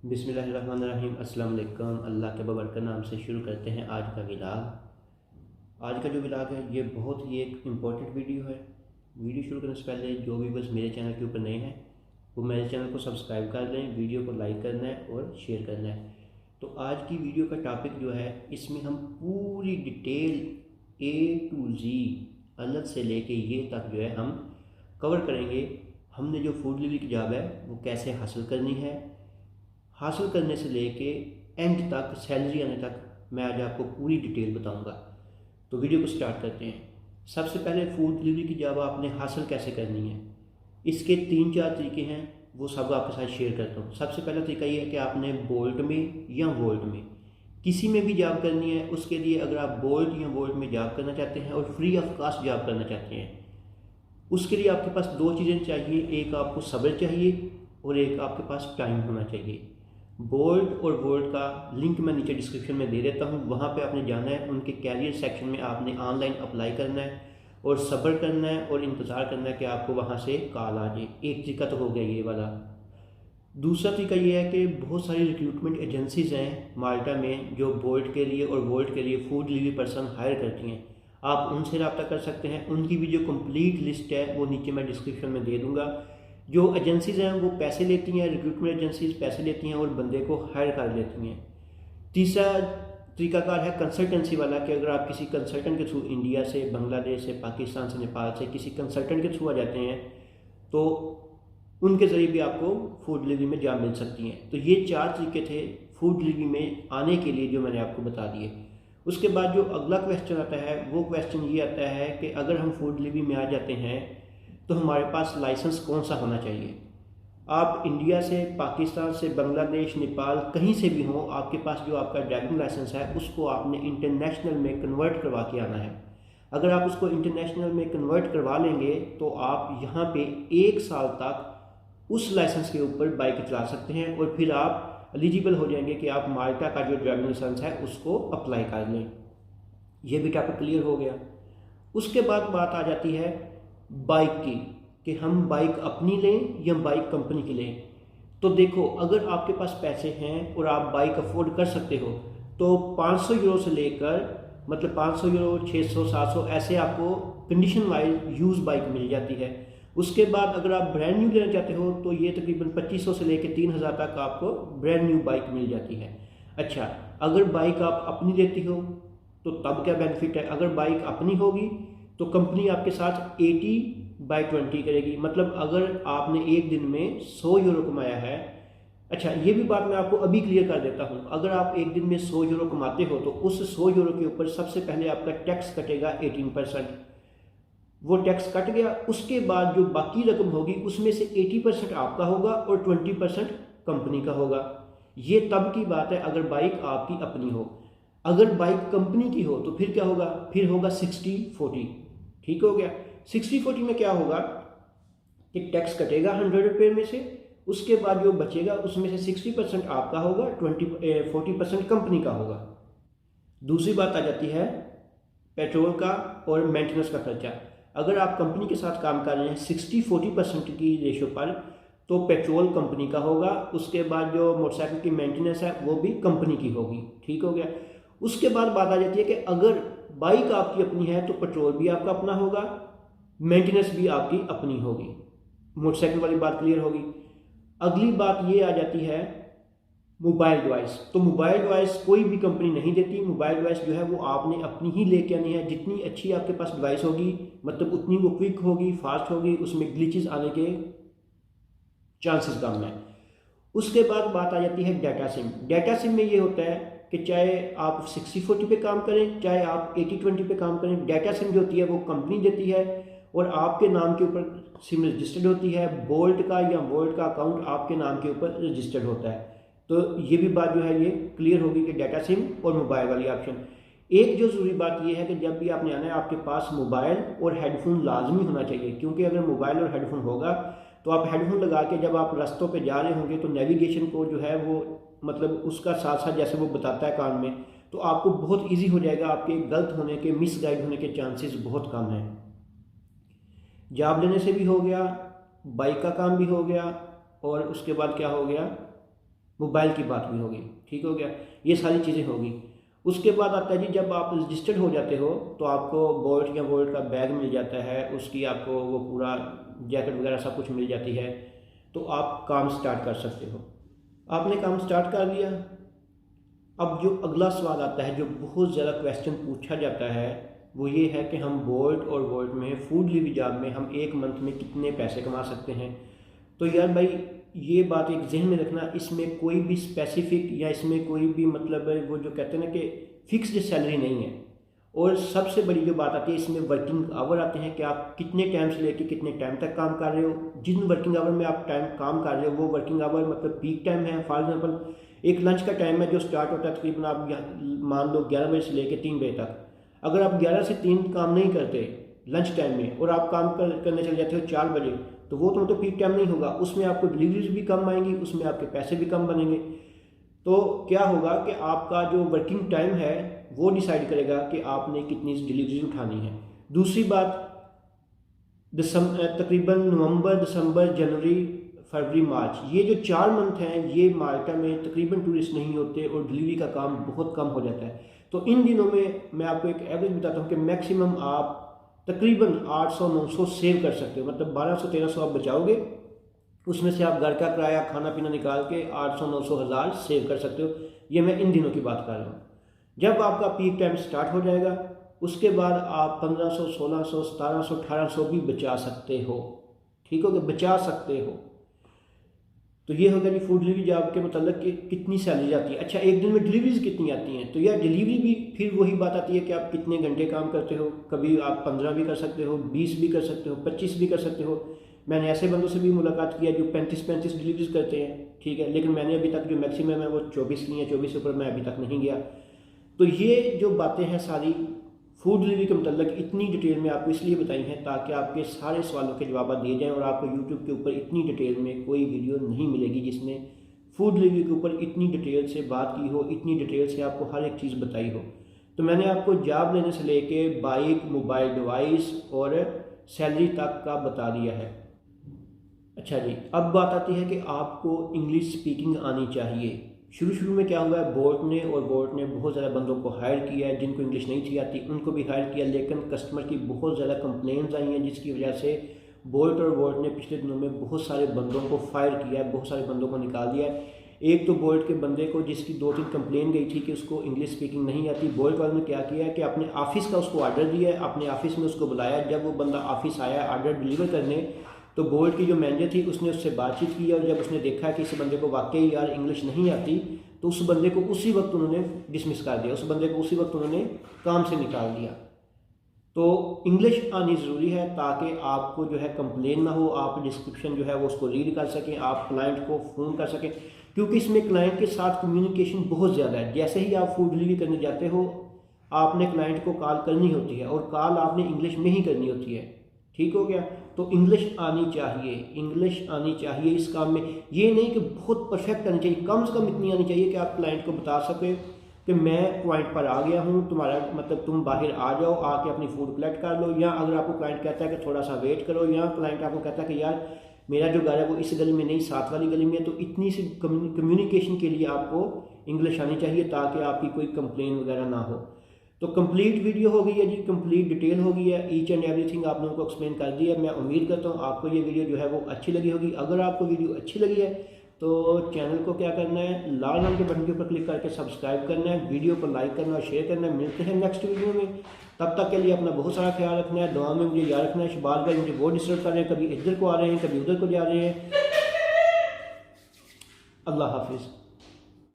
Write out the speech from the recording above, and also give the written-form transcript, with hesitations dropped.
बिस्मिल्लाहिर्रहमानिर्रहीम। अस्सलाम वालेकुम। अल्लाह के बबरकत नाम से शुरू करते हैं आज का व्लॉग। आज का जो व्लॉग है ये बहुत ही एक इम्पोर्टेंट वीडियो है। वीडियो शुरू करने से पहले जो भी बस मेरे चैनल के ऊपर नए हैं वो मेरे चैनल को सब्सक्राइब कर लें, वीडियो को लाइक करना है और शेयर करना है। तो आज की वीडियो का टॉपिक जो है इसमें हम पूरी डिटेल A to Z अलग से लेके ये तक जो है हम कवर करेंगे। हमने जो फूड डिलीवरी की जॉब है वो कैसे हासिल करनी है, हासिल करने से लेके एंड तक सैलरी आने तक मैं आज आपको पूरी डिटेल बताऊंगा। तो वीडियो को स्टार्ट करते हैं। सबसे पहले फूड डिलीवरी की जॉब आपने हासिल कैसे करनी है, इसके 3-4 तरीके हैं, वो सब आपके साथ शेयर करता हूँ। सबसे पहला तरीका ये है कि आपने बोल्ट में या वोल्ट में किसी में भी जॉब करनी है। उसके लिए अगर आप बोल्ट या वोल्ट में जॉब करना चाहते हैं और फ्री ऑफ कॉस्ट जॉब करना चाहते हैं, उसके लिए आपके पास 2 चीज़ें चाहिए। एक आपको सब्र चाहिए और एक आपके पास टाइम होना चाहिए। बोल्ट और वोल्ट का लिंक मैं नीचे डिस्क्रिप्शन में दे देता हूँ, वहाँ पे आपने जाना है। उनके कैरियर सेक्शन में आपने ऑनलाइन अप्लाई करना है और सब्र करना है और इंतज़ार करना है कि आपको वहाँ से कॉल आ जाए। एक तरीका तो हो गया ये वाला। दूसरा तरीका ये है कि बहुत सारी रिक्रूटमेंट एजेंसीज़ हैं माल्टा में जो बोल्ट के लिए और वोल्ट के लिए फूड डिलीवरी पर्सन हायर करती हैं। आप उनसे रब्ता कर सकते हैं। उनकी भी जो कंप्लीट लिस्ट है वो नीचे मैं डिस्क्रिप्शन में दे दूँगा। जो एजेंसीज़ हैं वो पैसे लेती हैं, रिक्रूटमेंट एजेंसीज पैसे लेती हैं और बंदे को हायर कर लेती हैं। तीसरा तरीकाकार है कंसल्टेंसी वाला, कि अगर आप किसी कंसल्टेंट के थ्रू इंडिया से, बांग्लादेश से, पाकिस्तान से, नेपाल से किसी कंसल्टेंट के थ्रू आ जाते हैं तो उनके ज़रिए भी आपको फूड डिलीवरी में जॉब मिल सकती हैं। तो ये 4 तरीके थे फूड डिलीवरी में आने के लिए जो मैंने आपको बता दिए। उसके बाद जो अगला क्वेश्चन आता है वो क्वेश्चन ये आता है कि अगर हम फूड डिलीवरी में आ जाते हैं तो हमारे पास लाइसेंस कौन सा होना चाहिए। आप इंडिया से, पाकिस्तान से, बांग्लादेश, नेपाल कहीं से भी हो, आपके पास जो आपका ड्राइविंग लाइसेंस है उसको आपने इंटरनेशनल में कन्वर्ट करवा के आना है। अगर आप उसको इंटरनेशनल में कन्वर्ट करवा लेंगे तो आप यहाँ पे 1 साल तक उस लाइसेंस के ऊपर बाइक चला सकते हैं और फिर आप एलिजिबल हो जाएंगे कि आप माल्टा का जो ड्राइविंग लाइसेंस है उसको अप्लाई कर लें। ये भी टॉपिक क्लियर हो गया। उसके बाद बात आ जाती है बाइक की, कि हम बाइक अपनी लें या बाइक कंपनी की लें। तो देखो, अगर आपके पास पैसे हैं और आप बाइक अफोर्ड कर सकते हो तो 500 यूरो से लेकर, मतलब 500 यूरो, 600, 700 ऐसे आपको कंडीशन वाइज यूज़ बाइक मिल जाती है। उसके बाद अगर आप ब्रांड न्यू लेना चाहते हो तो ये तकरीबन 2500 से लेकर 3000 तक आपको ब्रांड न्यू बाइक मिल जाती है। अच्छा, अगर बाइक आप अपनी लेती हो तो तब क्या बेनिफिट है। अगर बाइक अपनी होगी तो कंपनी आपके साथ 80/20 करेगी। मतलब अगर आपने एक दिन में 100 यूरो कमाया है, अच्छा ये भी बात मैं आपको अभी क्लियर कर देता हूँ, अगर आप एक दिन में 100 यूरो कमाते हो तो उस 100 यूरो के ऊपर सबसे पहले आपका टैक्स कटेगा 18%। वो टैक्स कट गया, उसके बाद जो बाकी रकम होगी उसमें से 80% आपका होगा और 20% कंपनी का होगा। ये तब की बात है अगर बाइक आपकी अपनी हो। अगर बाइक कंपनी की हो तो फिर क्या होगा, फिर होगा 60-40। ठीक हो गया। 60-40 में क्या होगा कि टैक्स कटेगा 100 रुपये में से, उसके बाद जो बचेगा उसमें से 60% आपका होगा, 40% कंपनी का होगा। दूसरी बात आ जाती है पेट्रोल का और मेंटेनेंस का खर्चा। अगर आप कंपनी के साथ काम कर रहे हैं 60-40% की रेशो पर तो पेट्रोल कंपनी का होगा। उसके बाद जो मोटरसाइकिल की मेंटेनेंस है वो भी कंपनी की होगी। ठीक हो गया। उसके बाद बात आ जाती है कि अगर बाइक आपकी अपनी है तो पेट्रोल भी आपका अपना होगा, मेंटेनेंस भी आपकी अपनी होगी। मोटरसाइकिल वाली बात क्लियर होगी। अगली बात ये आ जाती है मोबाइल डिवाइस। तो मोबाइल डिवाइस कोई भी कंपनी नहीं देती। मोबाइल डिवाइस जो है वो आपने अपनी ही लेके आनी है। जितनी अच्छी आपके पास डिवाइस होगी मतलब उतनी वो क्विक होगी, फास्ट होगी, उसमें ग्लिचेस आने के चांसेस कम है। उसके बाद बात आ जाती है डाटा सिम। डाटा सिम में ये होता है कि चाहे आप 60-40 पे काम करें, चाहे आप 80-20 पे काम करें, डाटा सिम जो होती है वो कंपनी देती है और आपके नाम के ऊपर सिम रजिस्टर्ड होती है। बोल्ट का या वोल्ट का अकाउंट आपके नाम के ऊपर रजिस्टर्ड होता है। तो ये भी बात जो है ये क्लियर होगी कि डाटा सिम और मोबाइल वाली ऑप्शन। एक जो ज़रूरी बात ये है कि जब भी आपने आना है आपके पास मोबाइल और हेडफोन लाजमी होना चाहिए, क्योंकि अगर मोबाइल और हेडफोन होगा तो आप हेडफोन लगा के जब आप रास्तों पे जा रहे होंगे तो नेविगेशन को जो है वो मतलब उसका साथ साथ जैसे वो बताता है कान में, तो आपको बहुत इजी हो जाएगा। आपके गलत होने के, मिसगाइड होने के चांसेस बहुत कम हैं। जॉब लेने से भी हो गया, बाइक का काम भी हो गया और उसके बाद क्या हो गया, मोबाइल की बात भी होगी, ठीक हो गया, ये सारी चीज़ें होगी। उसके बाद आता है जी जब आप रजिस्टर्ड हो जाते हो तो आपको बोल्ट या वोल्ट का बैग मिल जाता है, उसकी आपको वो पूरा जैकेट वगैरह सब कुछ मिल जाती है, तो आप काम स्टार्ट कर सकते हो। आपने काम स्टार्ट कर लिया। अब जो अगला सवाल आता है, जो बहुत ज़्यादा क्वेश्चन पूछा जाता है, वो ये है कि हम बोल्ट और वोल्ट में फूड डिलीवरी जॉब में हम एक मंथ में कितने पैसे कमा सकते हैं। तो यार भाई ये बात एक जहन में रखना, इसमें कोई भी स्पेसिफिक या इसमें कोई भी मतलब वो जो कहते हैं ना कि फिक्स्ड सैलरी नहीं है। और सबसे बड़ी जो बात आती है इसमें वर्किंग आवर आते हैं कि आप कितने टाइम से लेकर कितने टाइम तक काम कर रहे हो। जिन वर्किंग आवर में आप टाइम काम कर रहे हो वो वर्किंग आवर मतलब पीक टाइम है। फॉर एग्जांपल एक लंच का टाइम है जो स्टार्ट होता है तकरीबन आप मान लो 11 बजे से लेकर 3 बजे तक। अगर आप 11 से 3 काम नहीं करते लंच टाइम में और आप काम करने चले जाते हो 4 बजे, तो वो तो पीक टाइम नहीं होगा, उसमें आपको डिलीवरीज भी कम आएंगी, उसमें आपके पैसे भी कम बनेंगे। तो क्या होगा कि आपका जो वर्किंग टाइम है वो डिसाइड करेगा कि आपने कितनी डिलीवरीज उठानी है। दूसरी बात, तकरीबन नवंबर, दिसंबर, जनवरी, फरवरी, मार्च, ये जो 4 मंथ हैं ये माल्टा में तकरीबन टूरिस्ट नहीं होते और डिलीवरी का काम बहुत कम हो जाता है। तो इन दिनों में मैं आपको एक एवरेज बताता हूँ कि मैक्सिमम आप तकरीबन 800-900 सेव कर सकते हो, मतलब 1200-1300 आप बचाओगे, उसमें से आप घर का किराया खाना पीना निकाल के 800-900 हज़ार सेव कर सकते हो। ये मैं इन दिनों की बात कर रहा हूँ। जब आपका पीक टाइम स्टार्ट हो जाएगा उसके बाद आप 1500, 1600, 1700, 1800 भी बचा सकते हो, ठीक हो गया, बचा सकते हो। तो ये होगा जी फूड डिलीवरी जॉब के मतलब कि कितनी सैलरी आती है। अच्छा, एक दिन में डिलीवरीज कितनी आती हैं, तो यार डिलीवरी भी फिर वही बात आती है कि आप कितने घंटे काम करते हो। कभी आप 15 भी कर सकते हो, 20 भी कर सकते हो, 25 भी कर सकते हो। मैंने ऐसे बंदों से भी मुलाकात किया जो 35-35 डिलीवरीज करते हैं, ठीक है, लेकिन मैंने अभी तक जो मैक्सिमम है वो 24 की है, 24 से ऊपर मैं अभी तक नहीं गया। तो ये जो बातें हैं सारी फूड डिलीवरी के मतलब इतनी डिटेल में आपको इसलिए बताई हैं ताकि आपके सारे सवालों के जवाब दिए जाएं। और आपको यूट्यूब के ऊपर इतनी डिटेल में कोई वीडियो नहीं मिलेगी जिसमें फूड डिलीवरी के ऊपर इतनी डिटेल से बात की हो, इतनी डिटेल से आपको हर एक चीज़ बताई हो। तो मैंने आपको जॉब लेने से लेके बाइक, मोबाइल डिवाइस और सैलरी तक का बता दिया है। अच्छा जी, अब बात आती है कि आपको इंग्लिश स्पीकिंग आनी चाहिए। शुरू में क्या हुआ है, बोल्ट ने बहुत ज़्यादा बंदों को हायर किया है, जिनको इंग्लिश नहीं थी आती उनको भी हायर किया, लेकिन कस्टमर की बहुत ज़्यादा कंप्लेंट्स आई हैं जिसकी वजह से बोल्ट ने पिछले दिनों में बहुत सारे बंदों को फायर किया है, बहुत सारे बंदों को निकाल दिया है। एक तो बोल्ट के बंदे को जिसकी 2-3 कंप्लेन गई थी कि उसको इंग्लिश स्पीकिंग नहीं आती, बोल्ट वालों ने क्या किया है कि अपने ऑफिस का उसको ऑर्डर दिया है, अपने ऑफिस में उसको बुलाया। जब वो बंदा ऑफिस आया ऑर्डर डिलीवर करने, तो बोल्ट की जो मैनेजर थी उसने उससे बातचीत की और जब उसने देखा कि इस बंदे को वाकई यार इंग्लिश नहीं आती, तो उस बंदे को उसी वक्त उन्होंने डिसमिस कर दिया, उस बंदे को उसी वक्त उन्होंने काम से निकाल दिया। तो इंग्लिश आनी ज़रूरी है ताकि आपको जो है कंप्लेन ना हो, आप डिस्क्रिप्शन जो है वो उसको रीड कर सकें, आप क्लाइंट को फ़ोन कर सकें, क्योंकि इसमें क्लाइंट के साथ कम्युनिकेशन बहुत ज़्यादा है। जैसे ही आप फूड डिलीवरी करने जाते हो आपने क्लाइंट को कॉल करनी होती है और कॉल आपने इंग्लिश में ही करनी होती है, ठीक हो गया। तो इंग्लिश आनी चाहिए, इंग्लिश आनी चाहिए इस काम में। ये नहीं कि बहुत परफेक्ट आनी चाहिए, कम से कम इतनी आनी चाहिए कि आप क्लाइंट को बता सके कि मैं पॉइंट पर आ गया हूँ, तुम्हारा मतलब तुम बाहर आ जाओ, आके अपनी फूड कलेक्ट कर लो। या अगर आपको क्लाइंट कहता है कि थोड़ा सा वेट करो, या क्लाइंट आपको कहता है कि यार मेरा जो घर है वो इस गली में नहीं साथ वाली गली में है, तो इतनी सी कम्युनिकेशन के लिए आपको इंग्लिश आनी चाहिए ताकि आपकी कोई कंप्लेन वगैरह ना हो। तो कंप्लीट वीडियो हो गई है जी, कंप्लीट डिटेल हो गई है, ईच एंड एवरीथिंग आप लोगों को एक्सप्लेन कर दिया है। मैं उम्मीद करता हूँ आपको ये वीडियो जो है वो अच्छी लगी होगी। अगर आपको वीडियो अच्छी लगी है तो चैनल को क्या करना है, लाल रंग के बटन के ऊपर क्लिक करके सब्सक्राइब करना है, वीडियो को लाइक करना और शेयर करना है। मिलते हैं नेक्स्ट वीडियो में, तब तक के लिए अपना बहुत सारा ख्याल रखना है। दुआ में मुझे याद रखना है। शबाज भाई मुझे बहुत डिस्टर्ब कर रहे हैं, कभी इधर को आ रहे हैं कभी उधर को जा रहे हैं। अल्लाह हाफिज़।